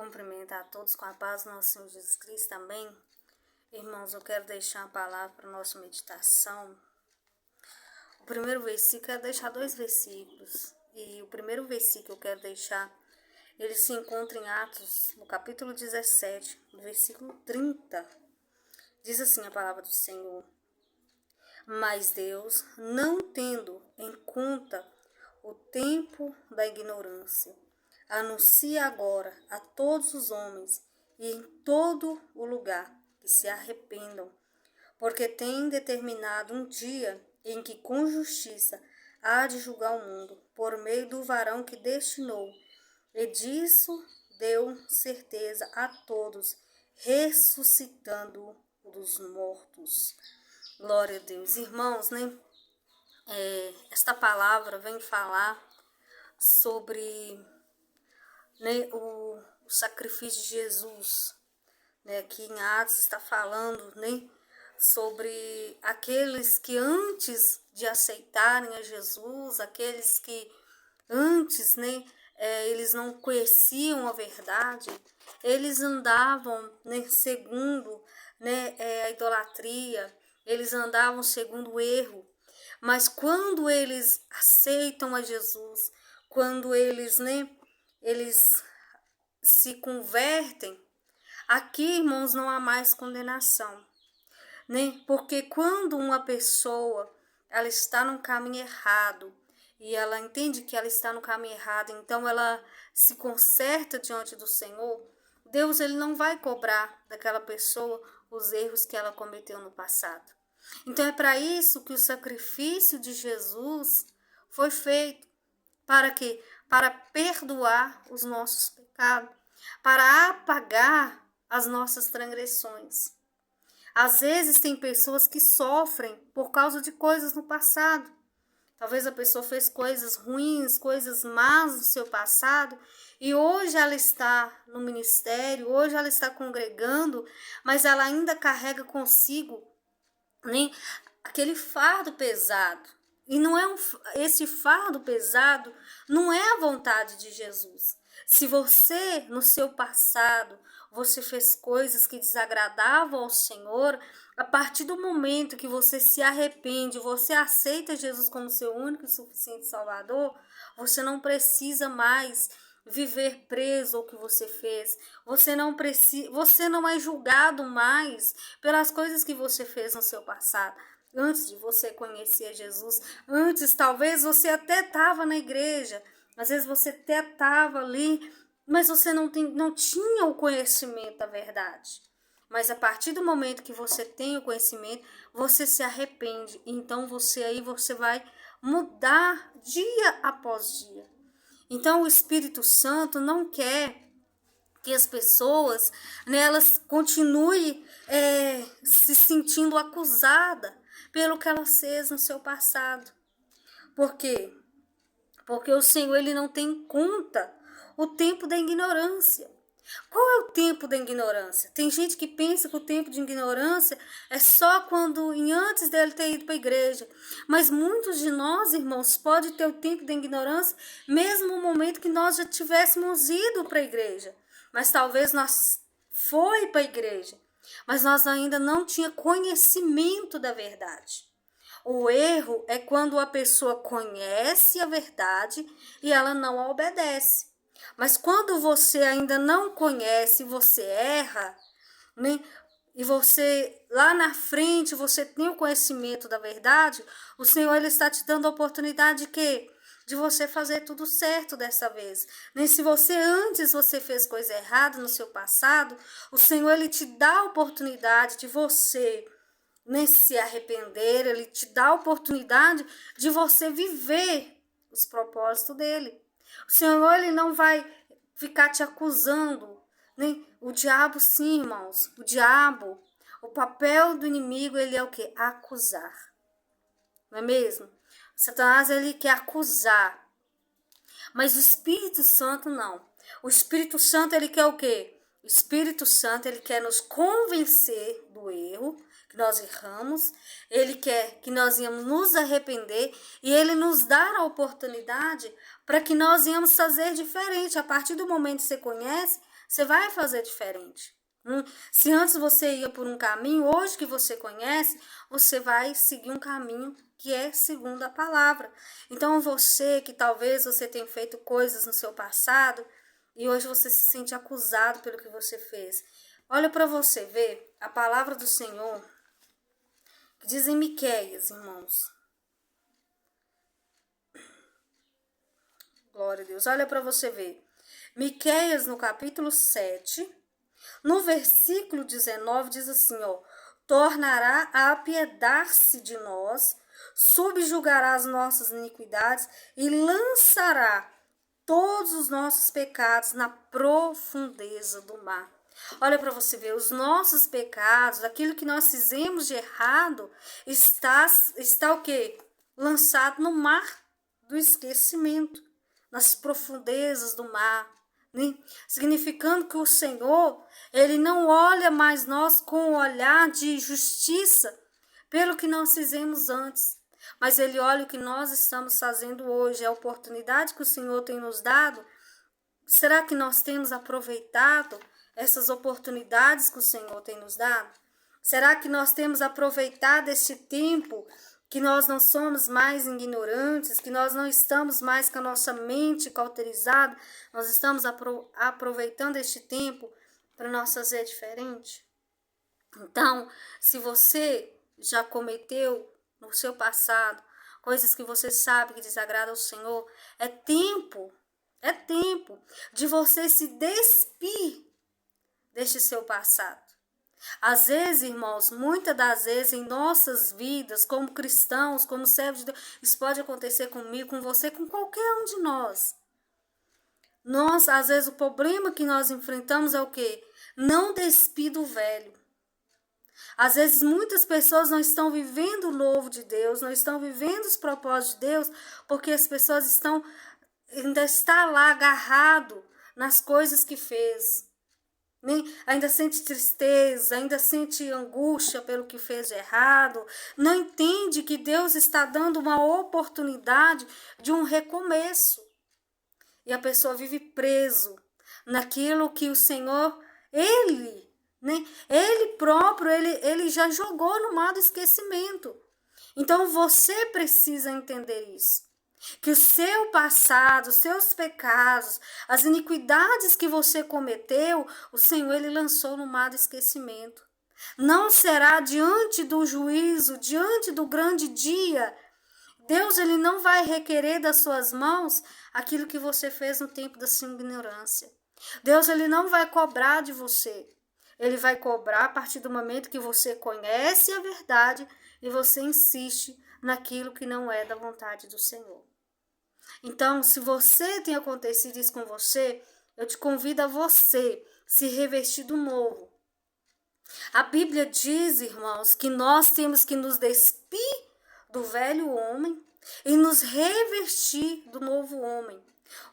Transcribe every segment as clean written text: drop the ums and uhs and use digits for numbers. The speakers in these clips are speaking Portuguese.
cumprimentar a todos com a paz do nosso Senhor Jesus Cristo também. Irmãos, eu quero deixar uma palavra para a nossa meditação. O primeiro versículo, eu quero deixar 2 versículos. E o primeiro versículo que eu quero deixar, ele se encontra em Atos, no capítulo 17, no versículo 30. Diz assim a palavra do Senhor: Mas Deus, não tendo em conta o tempo da ignorância, anuncia agora a todos os homens e em todo o lugar que se arrependam, porque tem determinado um dia em que com justiça há de julgar o mundo, por meio do varão que destinou, e disso deu certeza a todos, ressuscitando dos mortos. Glória a Deus. Irmãos, esta palavra vem falar sobre o sacrifício de Jesus. Aqui em Atos está falando sobre aqueles que antes de aceitarem a Jesus, aqueles que antes eles não conheciam a verdade, eles andavam segundo a idolatria, eles andavam segundo o erro. Mas quando eles aceitam a Jesus, quando eles se convertem, aqui, irmãos, não há mais condenação, porque quando uma pessoa ela está no caminho errado e ela entende que ela está no caminho errado, então ela se conserta diante do Senhor, Deus ele não vai cobrar daquela pessoa os erros que ela cometeu no passado. Então é para isso que o sacrifício de Jesus foi feito. Para quê? Para perdoar os nossos pecados, para apagar as nossas transgressões. Às vezes tem pessoas que sofrem por causa de coisas no passado. Talvez a pessoa fez coisas ruins, coisas más no seu passado, e hoje ela está no ministério, hoje ela está congregando, mas ela ainda carrega consigo aquele fardo pesado. E não é esse fardo pesado não é a vontade de Jesus. Se você, no seu passado, você fez coisas que desagradavam ao Senhor, a partir do momento que você se arrepende, você aceita Jesus como seu único e suficiente Salvador, você não precisa mais viver preso ao que você fez. Você não é julgado mais pelas coisas que você fez no seu passado. Antes de você conhecer Jesus, antes talvez você até estava na igreja, às vezes você até estava ali, mas você não tinha o conhecimento da verdade. Mas a partir do momento que você tem o conhecimento, você se arrepende. Então você vai mudar dia após dia. Então o Espírito Santo não quer que as pessoas elas continuem se sentindo acusadas pelo que elas fez no seu passado. Por quê? Porque o Senhor ele não tem em conta o tempo da ignorância. Qual é o tempo da ignorância? Tem gente que pensa que o tempo de ignorância é só quando antes dele ter ido para a igreja. Mas muitos de nós, irmãos, pode ter o tempo da ignorância mesmo no momento que nós já tivéssemos ido para a igreja. Mas talvez nós foi para a igreja, mas nós ainda não tinha conhecimento da verdade. O erro é quando a pessoa conhece a verdade e ela não a obedece. Mas quando você ainda não conhece, você erra, e você lá na frente você tem o conhecimento da verdade, o Senhor ele está te dando a oportunidade de quê? De você fazer tudo certo dessa vez. Se você fez coisa errada no seu passado, o Senhor ele te dá a oportunidade de você se arrepender, ele te dá a oportunidade de você viver os propósitos dele. O Senhor ele não vai ficar te acusando, O diabo sim, irmãos, o papel do inimigo ele é o quê? Acusar. Não é mesmo? Satanás ele quer acusar, mas o Espírito Santo não. O Espírito Santo ele quer o quê? O Espírito Santo ele quer nos convencer do erro, que nós erramos, Ele quer que nós íamos nos arrepender e Ele nos dá a oportunidade para que nós íamos fazer diferente. A partir do momento que você conhece, você vai fazer diferente. Se antes você ia por um caminho, hoje que você conhece, você vai seguir um caminho que é segundo a palavra. Então você, que talvez você tenha feito coisas no seu passado e hoje você se sente acusado pelo que você fez. Olha para você ver a palavra do Senhor, que diz em Miqueias, irmãos. Glória a Deus. Olha para você ver. Miqueias, no capítulo 7, no versículo 19, diz assim, ó: tornará a apiedar-se de nós, subjugará as nossas iniquidades e lançará todos os nossos pecados na profundeza do mar. Olha para você ver, os nossos pecados, aquilo que nós fizemos de errado, está o quê? Lançado no mar do esquecimento, nas profundezas do mar, né? Significando que o Senhor, Ele não olha mais nós com o olhar de justiça pelo que nós fizemos antes, mas Ele olha o que nós estamos fazendo hoje, a oportunidade que o Senhor tem nos dado. Será que nós temos aproveitado essas oportunidades que o Senhor tem nos dado? Será que nós temos aproveitado este tempo, que nós não somos mais ignorantes, que nós não estamos mais com a nossa mente cauterizada, nós estamos aproveitando este tempo para nós fazer diferente? Então, se você já cometeu no seu passado coisas que você sabe que desagradam ao Senhor, é tempo de você se despir deste seu passado. Às vezes, irmãos, muitas das vezes em nossas vidas, como cristãos, como servos de Deus, isso pode acontecer comigo, com você, com qualquer um de nós. Nós, às vezes, o problema que nós enfrentamos é o quê? Não despir do velho. Às vezes, muitas pessoas não estão vivendo o novo de Deus, não estão vivendo os propósitos de Deus, porque as pessoas ainda estão lá agarrado nas coisas que fez. Ainda sente tristeza, ainda sente angústia pelo que fez de errado, não entende que Deus está dando uma oportunidade de um recomeço. E a pessoa vive preso naquilo que o Senhor, Ele próprio, ele já jogou no mar do esquecimento. Então você precisa entender isso. Que o seu passado, os seus pecados, as iniquidades que você cometeu, o Senhor, Ele lançou no mar do esquecimento. Não será diante do juízo, diante do grande dia. Deus, Ele não vai requerer das suas mãos aquilo que você fez no tempo da sua ignorância. Deus, Ele não vai cobrar de você. Ele vai cobrar a partir do momento que você conhece a verdade e você insiste naquilo que não é da vontade do Senhor. Então, se você tem acontecido isso com você, eu te convido a você se revestir do novo. A Bíblia diz, irmãos, que nós temos que nos despir do velho homem e nos revestir do novo homem.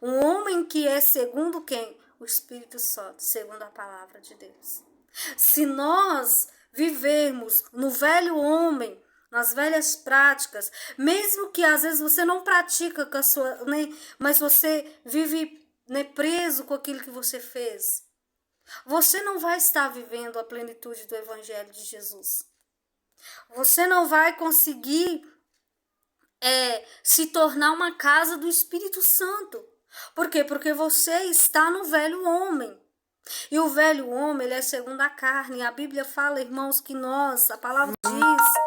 Um homem que é segundo quem? O Espírito Santo, segundo a palavra de Deus. Se nós vivermos no velho homem, nas velhas práticas, mesmo que às vezes você não pratica com a sua, mas você vive preso com aquilo que você fez, você não vai estar vivendo a plenitude do Evangelho de Jesus. Você não vai conseguir se tornar uma casa do Espírito Santo. Por quê? Porque você está no velho homem. E o velho homem, ele é segundo a carne. A Bíblia fala, irmãos, que a palavra diz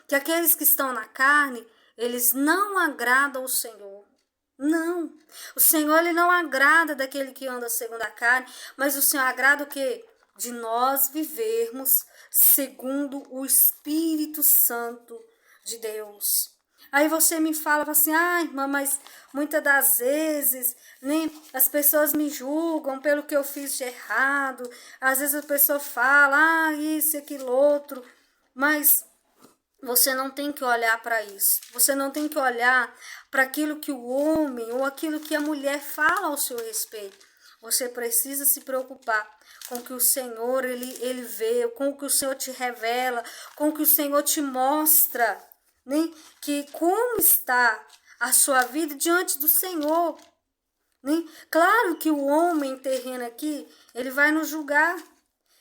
que aqueles que estão na carne, eles não agradam ao Senhor. Não. O Senhor, Ele não agrada daquele que anda segundo a carne, mas o Senhor agrada o quê? De nós vivermos segundo o Espírito Santo de Deus. Aí você me fala assim, irmã, mas muitas das vezes, as pessoas me julgam pelo que eu fiz de errado. Às vezes a pessoa fala, isso e aquilo outro, mas você não tem que olhar para isso. Você não tem que olhar para aquilo que o homem ou aquilo que a mulher fala ao seu respeito. Você precisa se preocupar com o que o Senhor, ele vê, com o que o Senhor te revela, com o que o Senhor te mostra, né? Que como está a sua vida diante do Senhor, né? Claro que o homem terreno aqui, ele vai nos julgar.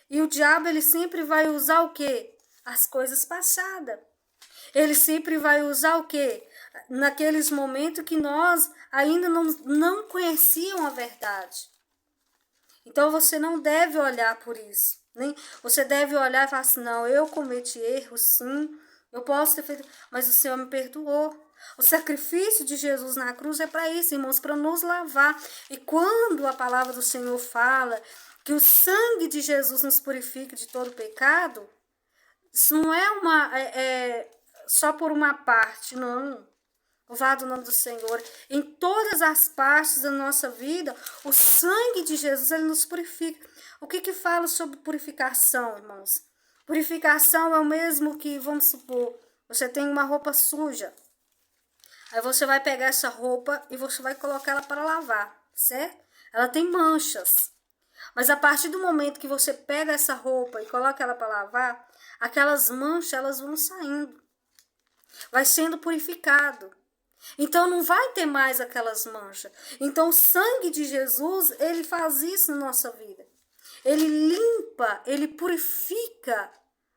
E o diabo, ele sempre vai usar o quê? As coisas passadas. Ele sempre vai usar o quê? Naqueles momentos que nós ainda não conhecíamos a verdade. Então você não deve olhar por isso, né? Você deve olhar e falar assim, não, eu cometi erro, sim, eu posso ter feito, mas o Senhor me perdoou. O sacrifício de Jesus na cruz é para isso, irmãos, para nos lavar. E quando a palavra do Senhor fala que o sangue de Jesus nos purifica de todo pecado, isso não é só por uma parte, não. Louvado o nome do Senhor. Em todas as partes da nossa vida, o sangue de Jesus, ele nos purifica. O que fala sobre purificação, irmãos? Purificação é o mesmo que, vamos supor, você tem uma roupa suja. Aí você vai pegar essa roupa e você vai colocar ela para lavar, certo? Ela tem manchas. Mas a partir do momento que você pega essa roupa e coloca ela para lavar, aquelas manchas, elas vão saindo. Vai sendo purificado. Então não vai ter mais aquelas manchas. Então o sangue de Jesus, ele faz isso na nossa vida. Ele limpa, ele purifica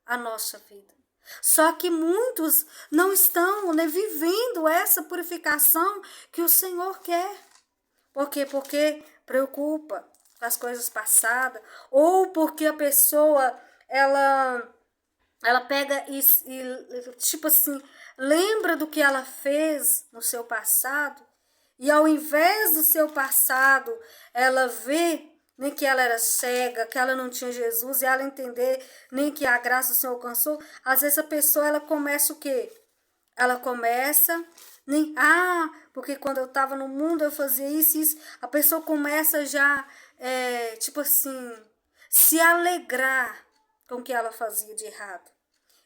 a nossa vida. Só que muitos não estão, né, vivendo essa purificação que o Senhor quer. Por quê? Porque preocupa com as coisas passadas, ou porque a pessoa, ela pega e tipo assim, lembra do que ela fez no seu passado, e ao invés do seu passado, ela vê nem que ela era cega, que ela não tinha Jesus, e ela entender nem que a graça do Senhor alcançou. Às vezes a pessoa, ela começa o quê? Ela começa, nem, porque quando eu estava no mundo eu fazia isso e isso. A pessoa começa já, tipo assim, se alegrar com o que ela fazia de errado.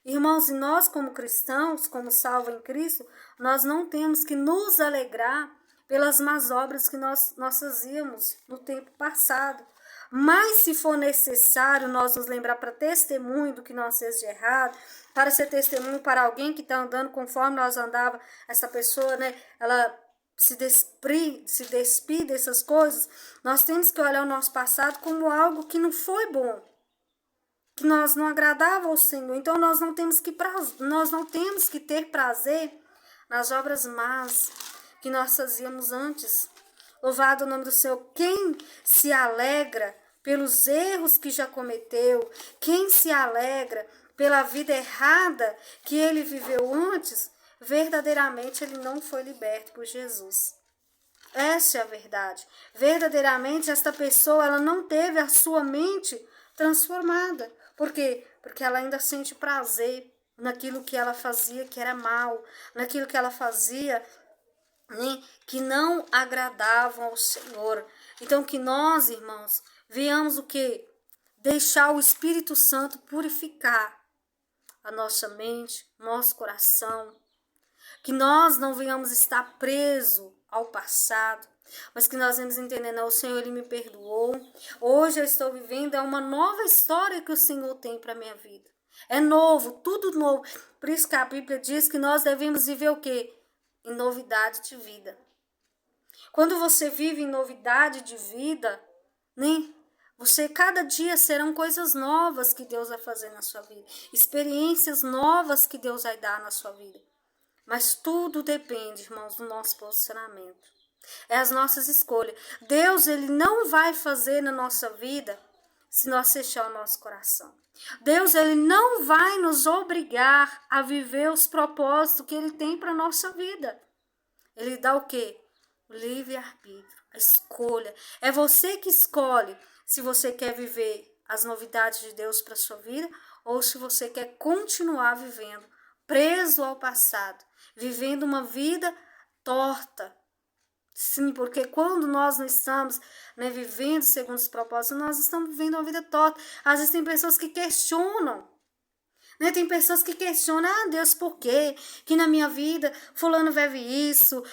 Irmãos, e nós como cristãos, como salvos em Cristo, nós não temos que nos alegrar pelas más obras que nós fazíamos no tempo passado. Mas se for necessário nós nos lembrar para testemunho do que nós fizemos de errado, para ser testemunho para alguém que está andando conforme nós andava, essa pessoa, né, ela se despir dessas coisas, nós temos que olhar o nosso passado como algo que não foi bom, que nós não agradava ao Senhor. Então nós não temos que ter prazer nas obras más que nós fazíamos antes. Louvado o nome do Senhor. Quem se alegra pelos erros que já cometeu, quem se alegra pela vida errada que ele viveu antes, verdadeiramente ele não foi liberto por Jesus. Essa é a verdade. Verdadeiramente esta pessoa, ela não teve a sua mente transformada. Por quê? Porque ela ainda sente prazer naquilo que ela fazia que era mal, naquilo que ela fazia, né, que não agradavam ao Senhor. Então que nós, irmãos, venhamos o quê? Deixar o Espírito Santo purificar a nossa mente, nosso coração. Que nós não venhamos estar presos ao passado, mas que nós vamos entender, não, o Senhor, ele me perdoou. Hoje eu estou vivendo, é uma nova história que o Senhor tem para a minha vida. É novo, tudo novo. Por isso que a Bíblia diz que nós devemos viver o quê? Em novidade de vida. Quando você vive em novidade de vida, né? Cada dia serão coisas novas que Deus vai fazer na sua vida. Experiências novas que Deus vai dar na sua vida. Mas tudo depende, irmãos, do nosso posicionamento. É as nossas escolhas. Deus, ele não vai fazer na nossa vida se nós fechar o nosso coração. Deus, ele não vai nos obrigar a viver os propósitos que ele tem para a nossa vida. Ele dá o quê? O livre-arbítrio, a escolha. É você que escolhe se você quer viver as novidades de Deus para a sua vida ou se você quer continuar vivendo preso ao passado, vivendo uma vida torta. Sim, porque quando nós não estamos, né, vivendo segundo os propósitos, nós estamos vivendo uma vida torta. Às vezes tem pessoas que questionam, Né? Tem pessoas que questionam, Deus, por quê? Que na minha vida fulano vive isso?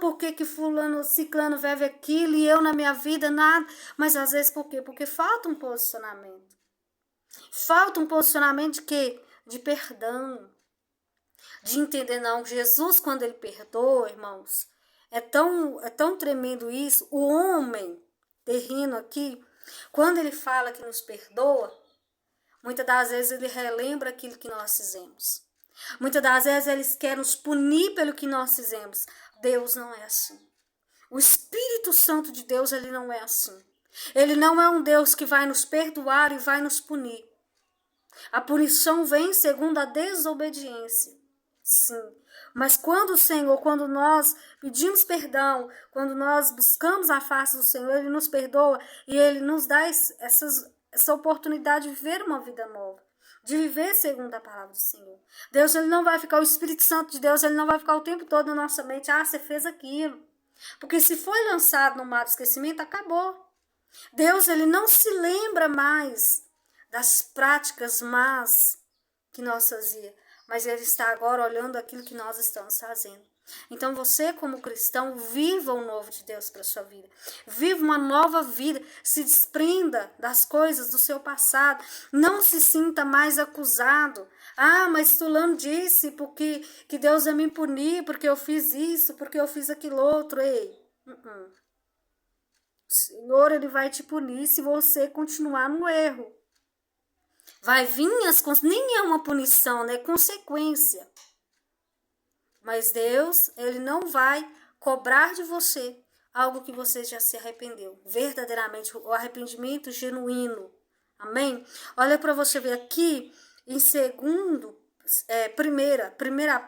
Por que fulano, ciclano vive aquilo e eu na minha vida nada? Mas às vezes por quê? Porque falta um posicionamento. Falta um posicionamento de quê? De perdão. De entender, não, Jesus quando ele perdoa, irmãos, é tão tremendo isso. O homem terreno aqui, quando ele fala que nos perdoa, muitas das vezes ele relembra aquilo que nós fizemos. Muitas das vezes eles querem nos punir pelo que nós fizemos. Deus não é assim. O Espírito Santo de Deus, ele não é assim. Ele não é um Deus que vai nos perdoar e vai nos punir. A punição vem segundo a desobediência. Sim. Mas quando nós pedimos perdão, quando nós buscamos a face do Senhor, Ele nos perdoa e Ele nos dá essa oportunidade de viver uma vida nova, de viver segundo a palavra do Senhor. Deus, Ele não vai ficar, o Espírito Santo de Deus, Ele não vai ficar o tempo todo na nossa mente, você fez aquilo. Porque se foi lançado no mar do esquecimento, acabou. Deus, Ele não se lembra mais das práticas más que nós fazíamos, mas Ele está agora olhando aquilo que nós estamos fazendo. Então você, como cristão, viva o novo de Deus para a sua vida. Viva uma nova vida. Se desprenda das coisas do seu passado. Não se sinta mais acusado. Mas fulano disse porque que Deus vai me punir, porque eu fiz isso, porque eu fiz aquilo outro. Ei, O Senhor, Ele vai te punir se você continuar no erro. Vai vir nem é uma punição, né? É consequência. Mas Deus, Ele não vai cobrar de você algo que você já se arrependeu. Verdadeiramente, o arrependimento genuíno. Amém? Olha para você ver aqui, em 1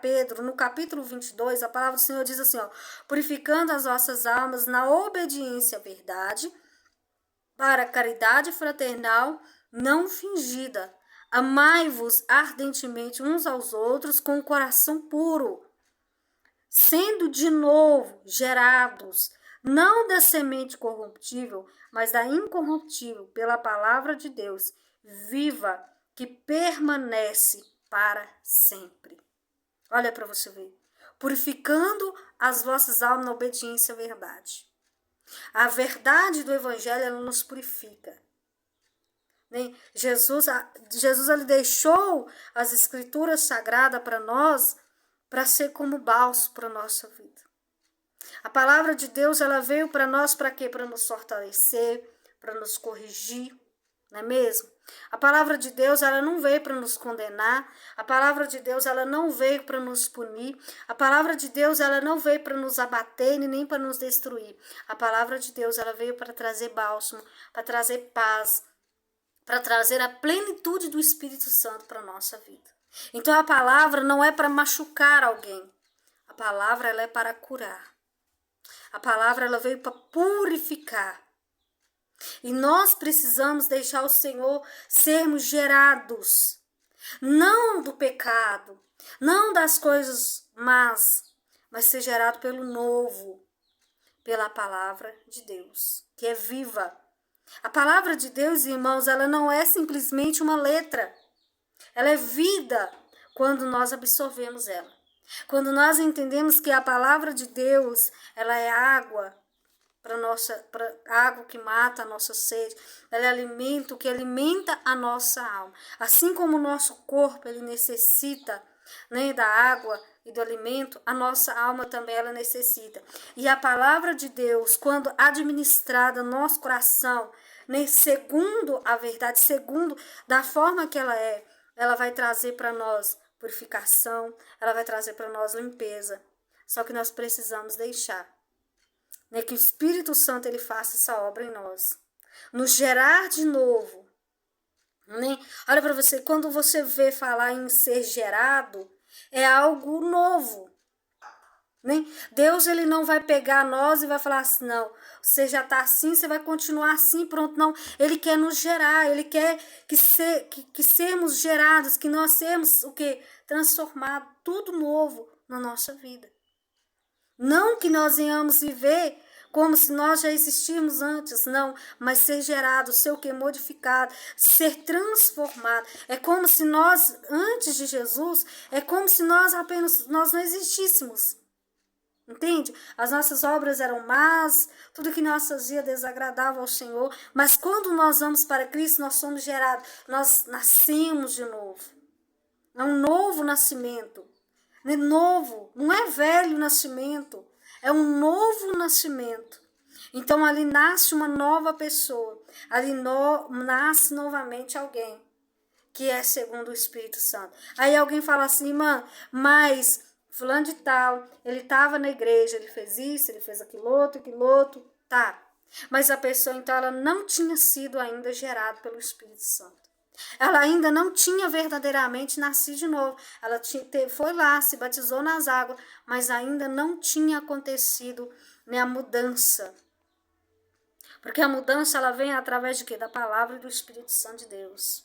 Pedro, no capítulo 22, a palavra do Senhor diz assim, purificando as vossas almas na obediência à verdade, para a caridade fraternal não fingida. Amai-vos ardentemente uns aos outros com o coração puro, sendo de novo gerados, não da semente corruptível, mas da incorruptível, pela palavra de Deus, viva, que permanece para sempre. Olha para você ver. Purificando as vossas almas na obediência à verdade. A verdade do Evangelho, ela nos purifica. Jesus ele deixou as Escrituras Sagradas para nós, para ser como bálsamo para a nossa vida. A palavra de Deus, ela veio para nós para quê? Para nos fortalecer, para nos corrigir, não é mesmo? A palavra de Deus, ela não veio para nos condenar. A palavra de Deus, ela não veio para nos punir. A palavra de Deus, ela não veio para nos abater e nem para nos destruir. A palavra de Deus, ela veio para trazer bálsamo, para trazer paz, para trazer a plenitude do Espírito Santo para a nossa vida. Então a palavra não é para machucar alguém. A palavra, ela é para curar. A palavra, ela veio para purificar. E nós precisamos deixar o Senhor sermos gerados, não do pecado, não das coisas más, mas ser gerado pelo novo, pela palavra de Deus, que é viva. A palavra de Deus, irmãos, ela não é simplesmente uma letra, ela é vida quando nós absorvemos ela. Quando nós entendemos que a palavra de Deus, ela é água, para água que mata a nossa sede, ela é alimento que alimenta a nossa alma. Assim como o nosso corpo ele necessita, né, da água e do alimento, a nossa alma também ela necessita. E a palavra de Deus, quando administrada no nosso coração, né, segundo a verdade, segundo da forma que ela vai trazer para nós purificação, ela vai trazer para nós limpeza. Só que nós precisamos deixar, né, que o Espírito Santo ele faça essa obra em nós, nos gerar de novo, né? Olha para você, quando você vê falar em ser gerado, é algo novo, né? Deus ele não vai pegar nós e vai falar assim, não, você já está assim, você vai continuar assim, pronto, não. Ele quer nos gerar, ele quer que sermos gerados, que nós sermos o quê? Transformado, tudo novo na nossa vida. Não que nós venhamos viver como se nós já existíamos antes, não, mas ser gerado, ser o que? Modificado, ser transformado. É como se nós, antes de Jesus, é como se nós não existíssemos. Entende? As nossas obras eram más, tudo que nós fazia desagradava ao Senhor, mas quando nós vamos para Cristo, nós somos gerados, nós nascemos de novo. É um novo nascimento. É novo, não é velho nascimento, é um novo nascimento. Então ali nasce uma nova pessoa, ali nasce novamente alguém que é segundo o Espírito Santo. Aí alguém fala assim, mas fulano de tal, ele estava na igreja, ele fez isso, ele fez aquilo outro, tá. Mas a pessoa, então, ela não tinha sido ainda gerada pelo Espírito Santo. Ela ainda não tinha verdadeiramente nascido de novo. Ela foi lá, se batizou nas águas, mas ainda não tinha acontecido, né, a mudança. Porque a mudança, ela vem através de quê? Da palavra e do Espírito Santo de Deus.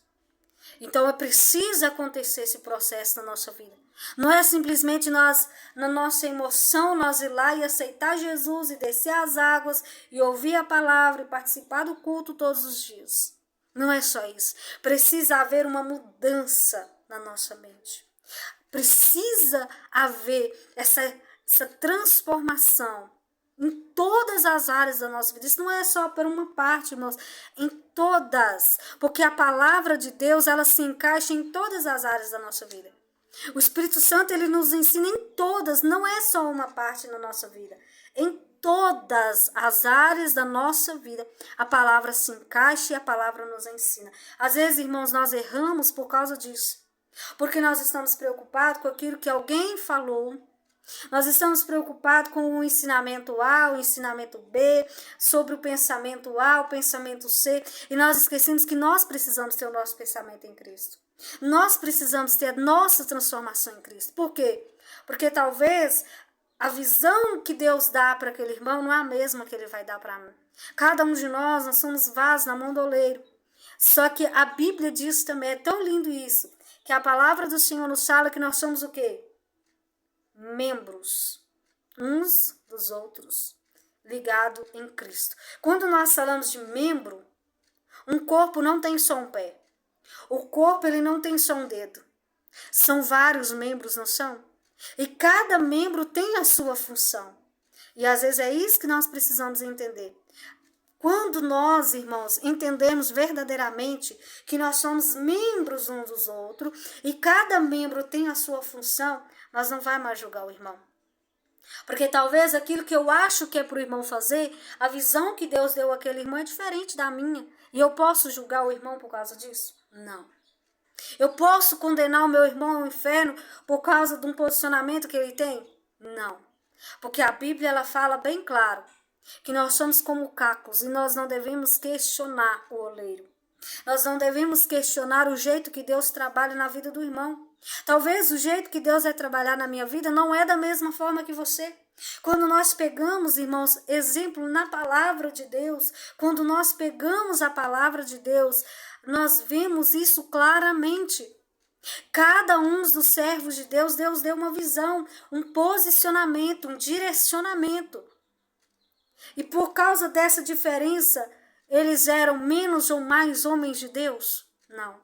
Então, é preciso acontecer esse processo na nossa vida. Não é simplesmente nós, na nossa emoção, nós ir lá e aceitar Jesus e descer as águas e ouvir a palavra e participar do culto todos os dias. Não é só isso. Precisa haver uma mudança na nossa mente. Precisa haver essa transformação em todas as áreas da nossa vida. Isso não é só por uma parte, irmãos, em todas. Porque a palavra de Deus, ela se encaixa em todas as áreas da nossa vida. O Espírito Santo, ele nos ensina em todas, não é só uma parte na nossa vida. Em todas as áreas da nossa vida, a palavra se encaixa e a palavra nos ensina. Às vezes, irmãos, nós erramos por causa disso. Porque nós estamos preocupados com aquilo que alguém falou. Nós estamos preocupados com o ensinamento A, o ensinamento B, sobre o pensamento A, o pensamento C, e nós esquecemos que nós precisamos ter o nosso pensamento em Cristo. Nós precisamos ter a nossa transformação em Cristo. Por quê? Porque talvez a visão que Deus dá para aquele irmão não é a mesma que ele vai dar para mim. Cada um de nós somos vasos na mão do oleiro. Só que a Bíblia diz também, é tão lindo isso, que a palavra do Senhor nos fala que nós somos o quê? Membros uns dos outros, ligados em Cristo. Quando nós falamos de membro, um corpo não tem só um pé. O corpo, ele não tem só um dedo. São vários membros, não são? E cada membro tem a sua função. E às vezes é isso que nós precisamos entender. Quando nós, irmãos, entendemos verdadeiramente que nós somos membros uns dos outros e cada membro tem a sua função, nós não vamos mais julgar o irmão. Porque talvez aquilo que eu acho que é para o irmão fazer, a visão que Deus deu àquele irmão é diferente da minha. E eu posso julgar o irmão por causa disso? Não. Eu posso condenar o meu irmão ao inferno por causa de um posicionamento que ele tem? Não. Porque a Bíblia, ela fala bem claro que nós somos como cacos e nós não devemos questionar o oleiro. Nós não devemos questionar o jeito que Deus trabalha na vida do irmão. Talvez o jeito que Deus vai trabalhar na minha vida não é da mesma forma que você. Quando nós pegamos, irmãos, exemplo na palavra de Deus, quando nós pegamos a palavra de Deus, nós vemos isso claramente. Cada um dos servos de Deus, Deus deu uma visão, um posicionamento, um direcionamento. E por causa dessa diferença, eles eram menos ou mais homens de Deus? Não.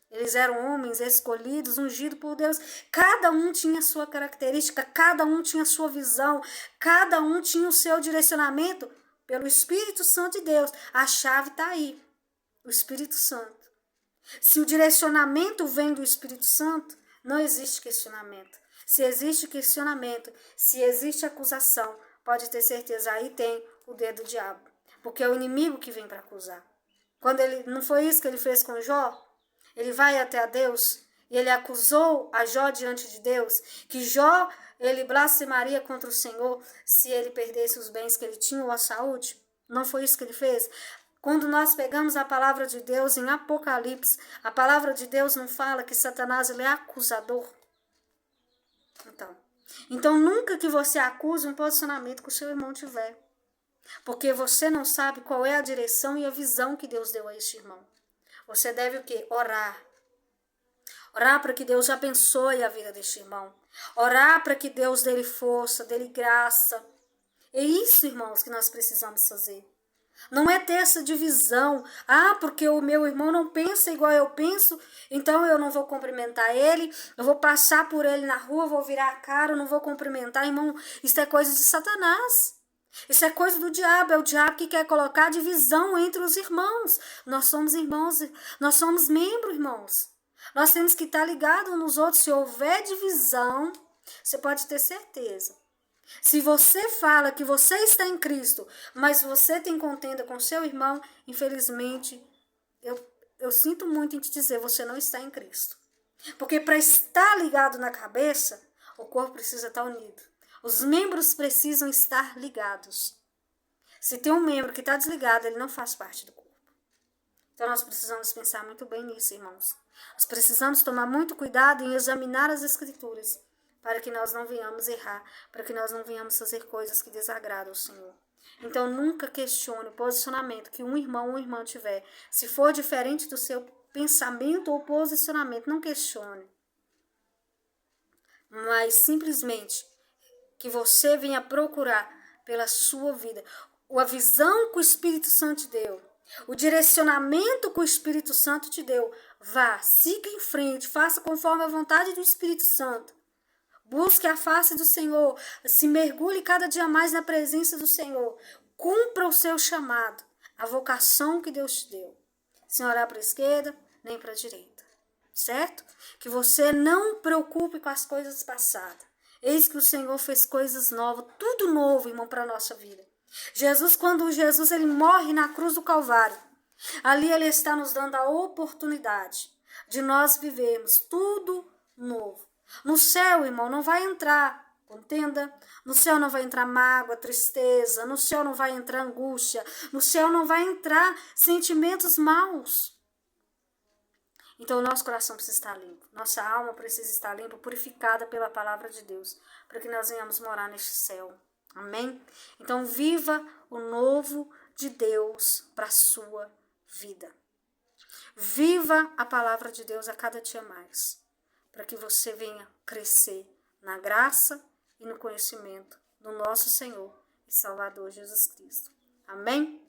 Eles eram homens escolhidos, ungidos por Deus. Cada um tinha a sua característica, cada um tinha a sua visão, cada um tinha o seu direcionamento pelo Espírito Santo de Deus. A chave está aí, o Espírito Santo. Se o direcionamento vem do Espírito Santo, não existe questionamento. Se existe questionamento, se existe acusação, pode ter certeza, aí tem o dedo do diabo. Porque é o inimigo que vem para acusar. Quando ele, não foi isso que ele fez com Jó? Ele vai até a Deus e ele acusou a Jó diante de Deus, que Jó, ele blasfemaria contra o Senhor se ele perdesse os bens que ele tinha ou a saúde. Não foi isso que ele fez? Quando nós pegamos a palavra de Deus em Apocalipse, a palavra de Deus não fala que Satanás ele é acusador. Então nunca que você acuse um posicionamento que o seu irmão tiver. Porque você não sabe qual é a direção e a visão que Deus deu a este irmão. Você deve o quê? Orar. Orar para que Deus abençoe a vida deste irmão. Orar para que Deus dê força, dê graça. É isso, irmãos, que nós precisamos fazer. Não é ter essa divisão. Porque o meu irmão não pensa igual eu penso, então eu não vou cumprimentar ele, eu vou passar por ele na rua, vou virar a cara, eu não vou cumprimentar. Irmão, isso é coisa de Satanás. Isso é coisa do diabo. É o diabo que quer colocar divisão entre os irmãos. Nós somos irmãos, nós somos membros, irmãos. Nós temos que estar ligados uns nos outros. Se houver divisão, você pode ter certeza. Se você fala que você está em Cristo, mas você tem contenda com seu irmão, infelizmente, eu sinto muito em te dizer, você não está em Cristo. Porque para estar ligado na cabeça, o corpo precisa estar unido. Os membros precisam estar ligados. Se tem um membro que está desligado, ele não faz parte do corpo. Então nós precisamos pensar muito bem nisso, irmãos. Nós precisamos tomar muito cuidado em examinar as Escrituras, para que nós não venhamos errar, para que nós não venhamos fazer coisas que desagradam o Senhor. Então, nunca questione o posicionamento que um irmão ou irmã tiver. Se for diferente do seu pensamento ou posicionamento, não questione. Mas, simplesmente, que você venha procurar pela sua vida. A visão que o Espírito Santo te deu, o direcionamento que o Espírito Santo te deu. Vá, siga em frente, faça conforme a vontade do Espírito Santo. Busque a face do Senhor, se mergulhe cada dia mais na presença do Senhor. Cumpra o seu chamado, a vocação que Deus te deu. Sem olhar para a esquerda, nem para a direita. Certo? Que você não preocupe com as coisas passadas. Eis que o Senhor fez coisas novas, tudo novo, irmão, para a nossa vida. Quando Jesus ele morre na cruz do Calvário, ali ele está nos dando a oportunidade de nós vivermos tudo novo. No céu, irmão, não vai entrar contenda, no céu não vai entrar mágoa, tristeza, no céu não vai entrar angústia, no céu não vai entrar sentimentos maus. Então o nosso coração precisa estar limpo, nossa alma precisa estar limpa, purificada pela palavra de Deus, para que nós venhamos morar neste céu. Amém? Então viva o novo de Deus para a sua vida. Viva a palavra de Deus a cada dia mais, para que você venha crescer na graça e no conhecimento do nosso Senhor e Salvador Jesus Cristo. Amém?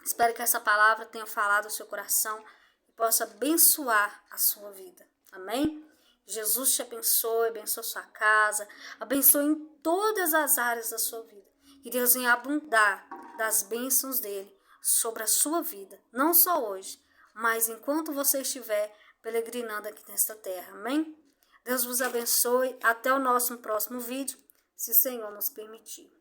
Espero que essa palavra tenha falado ao seu coração e possa abençoar a sua vida. Amém? Jesus te abençoe, abençoe sua casa, abençoe em todas as áreas da sua vida. Que Deus venha abundar das bênçãos dele sobre a sua vida, não só hoje, mas enquanto você estiver peregrinando aqui nesta terra. Amém? Deus vos abençoe. Até o nosso próximo vídeo, se o Senhor nos permitir.